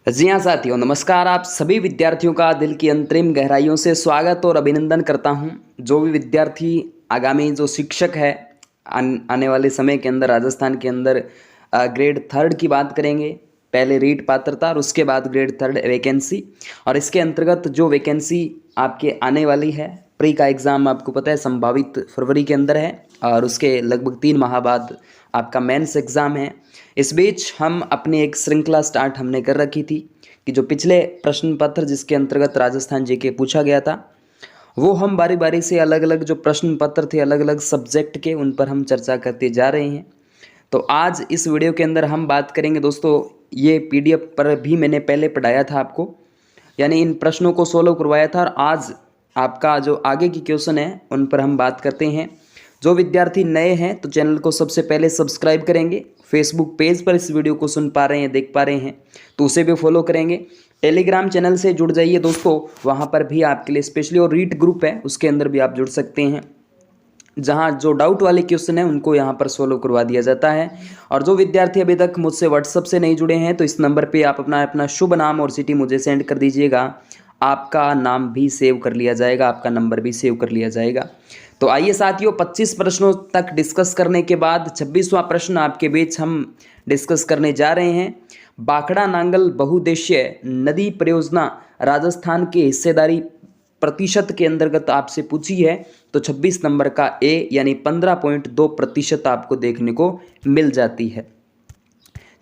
जी हाँ साथियों, नमस्कार। आप सभी विद्यार्थियों का दिल की अंतरिम गहराइयों से स्वागत और अभिनंदन करता हूँ। जो भी विद्यार्थी आगामी जो शिक्षक है आने वाले समय के अंदर राजस्थान के अंदर ग्रेड थर्ड की बात करेंगे। पहले रीट पात्रता और उसके बाद ग्रेड थर्ड वैकेंसी, और इसके अंतर्गत जो वैकेंसी आपके आने वाली है, प्री का एग्ज़ाम आपको पता है संभावित फरवरी के अंदर है और उसके लगभग 3 माह बाद आपका मेंस एग्ज़ाम है। इस बीच हम अपनी एक श्रृंखला स्टार्ट हमने कर रखी थी कि जो पिछले प्रश्न पत्र जिसके अंतर्गत राजस्थान जीके पूछा गया था, वो हम बारी बारी से अलग अलग जो प्रश्न पत्र थे अलग अलग सब्जेक्ट के, उन पर हम चर्चा करते जा रहे हैं। तो आज इस वीडियो के अंदर हम बात करेंगे दोस्तों, ये पीडीएफ पर भी मैंने पहले पढ़ाया था आपको, यानी इन प्रश्नों को सोल्व करवाया था, और आज आपका जो आगे की क्वेश्चन है उन पर हम बात करते हैं। जो विद्यार्थी नए हैं तो चैनल को सबसे पहले सब्सक्राइब करेंगे। फेसबुक पेज पर इस वीडियो को सुन पा रहे हैं, देख पा रहे हैं तो उसे भी फॉलो करेंगे। टेलीग्राम चैनल से जुड़ जाइए दोस्तों, वहाँ पर भी आपके लिए स्पेशली और रीट ग्रुप है उसके अंदर भी आप जुड़ सकते हैं, जहाँ जो डाउट वाले क्वेश्चन है उनको यहाँ पर सोल्व करवा दिया जाता है। और जो विद्यार्थी अभी तक मुझसे व्हाट्सअप से नहीं जुड़े हैं तो इस नंबर पे आप अपना अपना शुभ नाम और सिटी मुझे सेंड कर दीजिएगा, आपका नाम भी सेव कर लिया जाएगा, आपका नंबर भी सेव कर लिया जाएगा। तो आइए साथियों, 25 प्रश्नों तक डिस्कस करने के बाद 26वां प्रश्न आपके बीच हम डिस्कस करने जा रहे हैं। बाखड़ा नांगल बहुउद्देश्यीय नदी परियोजना राजस्थान के हिस्सेदारी प्रतिशत के अंतर्गत आपसे पूछी है, तो 26 नंबर का ए यानी 15.2% आपको देखने को मिल जाती है।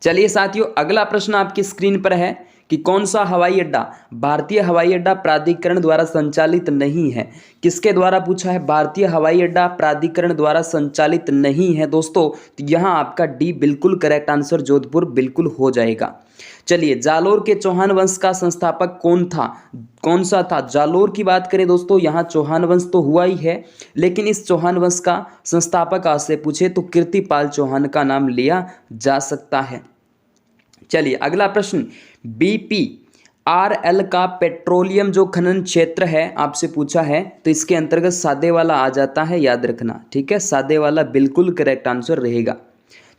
चलिए साथियों, अगला प्रश्न आपकी स्क्रीन पर है कि कौन सा हवाई अड्डा भारतीय हवाई अड्डा प्राधिकरण द्वारा संचालित नहीं है। किसके द्वारा पूछा है? भारतीय हवाई अड्डा प्राधिकरण द्वारा संचालित नहीं है दोस्तों, तो यहाँ आपका डी बिल्कुल करेक्ट आंसर, जोधपुर बिल्कुल हो जाएगा। चलिए, जालोर के चौहान वंश का संस्थापक कौन था? कौन सा था? जालोर की बात करें दोस्तों, यहाँ चौहान वंश तो हुआ ही है, लेकिन इस चौहान वंश का संस्थापक आपसे पूछे तो कीर्तिपाल चौहान का नाम लिया जा सकता है। चलिए अगला प्रश्न, BPRL का पेट्रोलियम जो खनन क्षेत्र है आपसे पूछा है, तो इसके अंतर्गत सादे वाला आ जाता है, याद रखना, ठीक है। सादे वाला बिल्कुल करेक्ट आंसर रहेगा।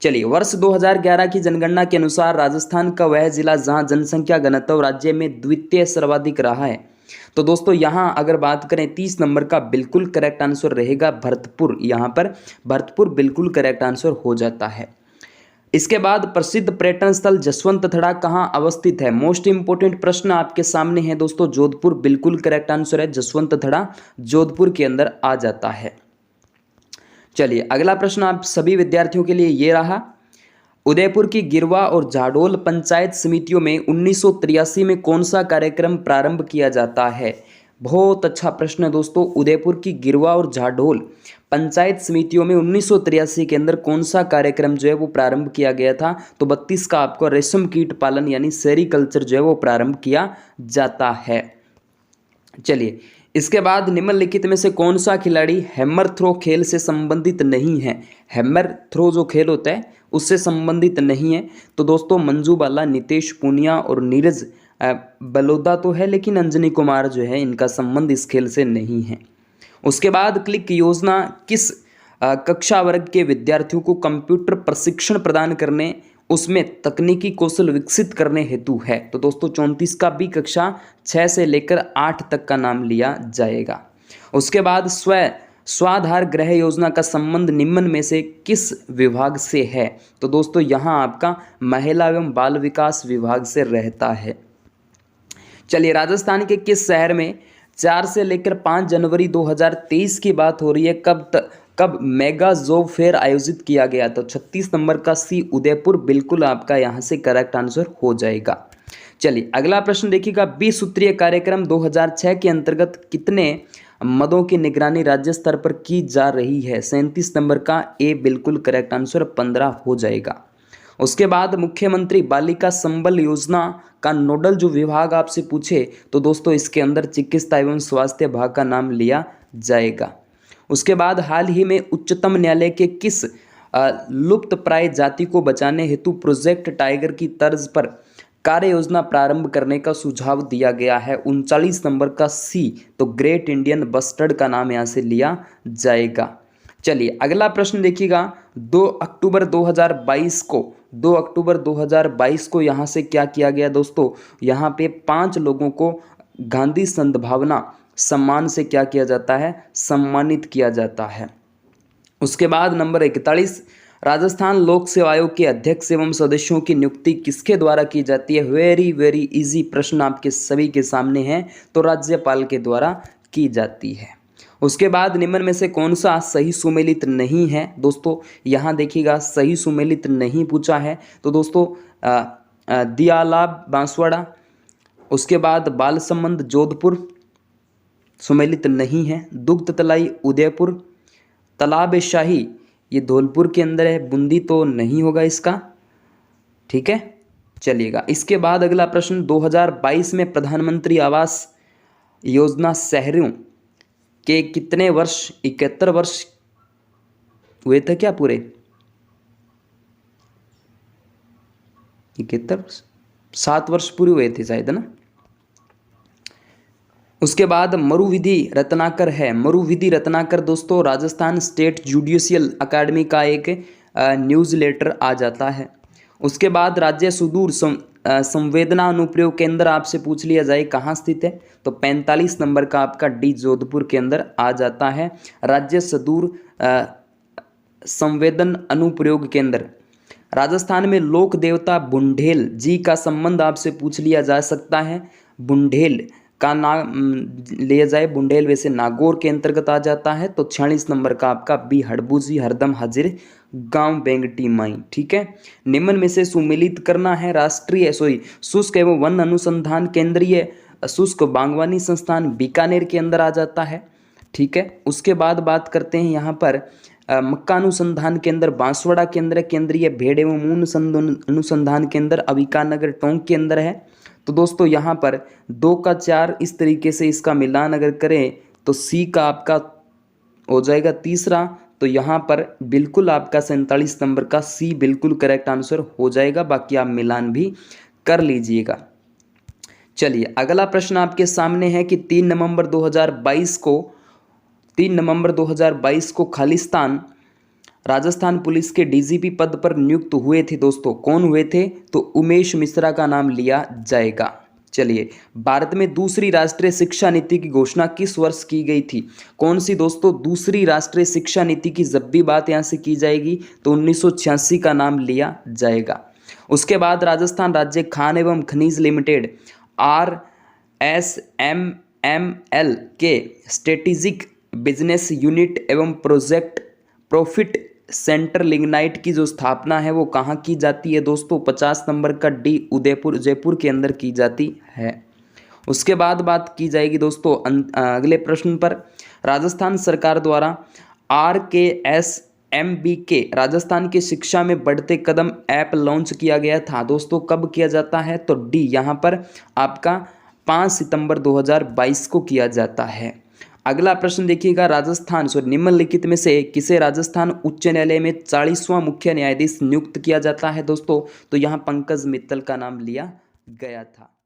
चलिए, वर्ष 2011 की जनगणना के अनुसार राजस्थान का वह जिला जहां जनसंख्या घनत्व राज्य में द्वितीय सर्वाधिक रहा है, तो दोस्तों यहां अगर बात करें 30 नंबर का बिल्कुल करेक्ट आंसर रहेगा भरतपुर। यहां पर भरतपुर बिल्कुल करेक्ट आंसर हो जाता है। इसके बाद प्रसिद्ध पर्यटन स्थल जसवंतथड़ा कहां अवस्थित है? मोस्ट इंपोर्टेंट प्रश्न आपके सामने है दोस्तों, जोधपुर बिल्कुल करेक्ट आंसर है। जसवंतथड़ा जोधपुर के अंदर आ जाता है। चलिए अगला प्रश्न आप सभी विद्यार्थियों के लिए ये रहा, उदयपुर की गिरवा और झाडोल पंचायत समितियों में 1983 में कौन सा कार्यक्रम प्रारंभ किया जाता है? बहुत अच्छा प्रश्न है दोस्तों। उदयपुर की गिरवा और झाडोल पंचायत समितियों में 1983 के अंदर कौन सा कार्यक्रम जो है वो प्रारंभ किया गया था? तो 32 का आपको रेशम कीट पालन यानी सेरीकल्चर जो है वो प्रारंभ किया जाता है। चलिए, इसके बाद निम्नलिखित में से कौन सा खिलाड़ी हैमर थ्रो खेल से संबंधित नहीं है? हैमर थ्रो जो खेल होता है उससे संबंधित नहीं है, तो दोस्तों मंजू बाला, नितेश पूनिया और नीरज बलोदा तो है, लेकिन अंजनी कुमार जो है इनका संबंध इस खेल से नहीं है। उसके बाद क्लिक योजना किस कक्षा वर्ग के विद्यार्थियों को कंप्यूटर प्रशिक्षण प्रदान करने, उसमें तकनीकी कौशल विकसित करने हेतु है? तो दोस्तों 34 का भी कक्षा 6 से लेकर 8 तक का नाम लिया जाएगा। उसके बाद स्वाधार गृह योजना का संबंध निम्न में से किस विभाग से है? तो दोस्तों यहाँ आपका महिला एवं बाल विकास विभाग से रहता है। चलिए, राजस्थान के किस शहर में 4 से लेकर 5 जनवरी 2023 की बात हो रही है, कब मेगा जॉब फेयर आयोजित किया गया? तो 36 नंबर का सी, उदयपुर बिल्कुल आपका यहाँ से करेक्ट आंसर हो जाएगा। चलिए अगला प्रश्न देखिएगा, 20 सूत्रीय कार्यक्रम 2006 के अंतर्गत कितने मदों की निगरानी राज्य स्तर पर की जा रही है? 37 नंबर का ए बिल्कुल करेक्ट आंसर 15 हो जाएगा। उसके बाद मुख्यमंत्री बालिका संबल योजना का नोडल जो विभाग आपसे पूछे, तो दोस्तों इसके अंदर चिकित्सा एवं स्वास्थ्य विभाग का नाम लिया जाएगा। उसके बाद हाल ही में उच्चतम न्यायालय के किस लुप्त प्राय जाति को बचाने हेतु प्रोजेक्ट टाइगर की तर्ज पर कार्य योजना प्रारंभ करने का सुझाव दिया गया है? 39 नंबर का सी, तो ग्रेट इंडियन बस्टर्ड का नाम यहाँ से लिया जाएगा। चलिए अगला प्रश्न देखिएगा, 2 अक्टूबर 2022 को 2 अक्टूबर 2022 को यहाँ से क्या किया गया दोस्तों, यहाँ पे 5 लोगों को गांधी सद्भावना सम्मान से क्या किया जाता है, सम्मानित किया जाता है। उसके बाद नंबर 41, राजस्थान लोक सेवा आयोग के अध्यक्ष एवं सदस्यों की नियुक्ति किसके द्वारा की जाती है। वेरी वेरी इजी प्रश्न आपके सभी के सामने है, तो राज्यपाल के द्वारा की जाती है। उसके बाद निम्न में से कौन सा सही सुमेलित नहीं है दोस्तों, यहाँ देखिएगा सही सुमेलित नहीं पूछा है, तो दोस्तों दियालाब बांसवाड़ा, उसके बाद बाल संबंध जोधपुर सुमेलित नहीं है, दुग्ध तलाई उदयपुर, तालाब शाही ये धौलपुर के अंदर है, बूंदी तो नहीं होगा इसका, ठीक है चलिएगा। इसके बाद अगला प्रश्न, 2022 में प्रधानमंत्री आवास योजना शहरों के कितने वर्ष, 71 वर्ष हुए थे क्या पूरे, 71 वर्ष, 7 वर्ष पूरे हुए थे शायद ना। उसके बाद मरुविधि रत्नाकर है, मरुविधि रत्नाकर दोस्तों राजस्थान स्टेट जुडिशियल अकेडमी का एक न्यूज़ लेटर आ जाता है। उसके बाद राज्य सुदूर संवेदना अनुप्रयोग केंद्र आपसे पूछ लिया जाए कहाँ स्थित है, तो 45 नंबर का आपका डी जोधपुर के अंदर आ जाता है राज्य सुदूर संवेदन अनुप्रयोग केंद्र। राजस्थान में लोक देवता बुंडेल जी का संबंध आपसे पूछ लिया जा सकता है, बुंडेल का नाम लिया जाए, बुंडेल वैसे नागौर के अंतर्गत आ जाता है, तो 46 नंबर का आपका बी हड़बूजी हरदम हाजिर गांव बेंगटी माई, ठीक है। निम्न में से सुमेलित करना है, राष्ट्रीय शुष्क एवं वन अनुसंधान केंद्रीय शुष्क बागवानी संस्थान बीकानेर के अंदर आ जाता है, ठीक है। उसके बाद बात करते हैं यहाँ पर मक्का अनुसंधान केंद्र बांसवाड़ा के अंदर, केंद्रीय भेड़ एवं ऊन अनुसंधान केंद्र अविकानगर टोंक के अंदर है। तो दोस्तों यहाँ पर 2 का 4 इस तरीके से इसका मिलान अगर करें तो सी का आपका हो जाएगा तीसरा, तो यहाँ पर बिल्कुल आपका 47 नंबर का सी बिल्कुल करेक्ट आंसर हो जाएगा, बाकी आप मिलान भी कर लीजिएगा। चलिए अगला प्रश्न आपके सामने है कि 3 नवंबर 2022 को खालिस्तान राजस्थान पुलिस के डीजीपी पद पर नियुक्त हुए थे दोस्तों, कौन हुए थे, तो उमेश मिश्रा का नाम लिया जाएगा। चलिए भारत में दूसरी राष्ट्रीय शिक्षा नीति की घोषणा किस वर्ष की गई थी, कौन सी दोस्तों, दूसरी राष्ट्रीय शिक्षा नीति की जब भी बात यहाँ से की जाएगी तो 1986 का नाम लिया जाएगा। उसके बाद राजस्थान राज्य खान एवं खनिज लिमिटेड RSMML के स्ट्रेटेजिक बिजनेस यूनिट एवं प्रोजेक्ट प्रॉफिट सेंटर लिग्नाइट की जो स्थापना है वो कहाँ की जाती है दोस्तों, 50 नंबर का डी उदयपुर जयपुर के अंदर की जाती है। उसके बाद बात की जाएगी दोस्तों अगले प्रश्न पर, राजस्थान सरकार द्वारा RKSMBK राजस्थान की शिक्षा में बढ़ते कदम ऐप लॉन्च किया गया था दोस्तों, कब किया जाता है, तो डी यहाँ पर आपका 5 सितंबर 2022 को किया जाता है। अगला प्रश्न देखिएगा, राजस्थान निम्नलिखित में से किसे राजस्थान उच्च न्यायालय में 40वां मुख्य न्यायाधीश नियुक्त किया जाता है दोस्तों, तो यहाँ पंकज मित्तल का नाम लिया गया था।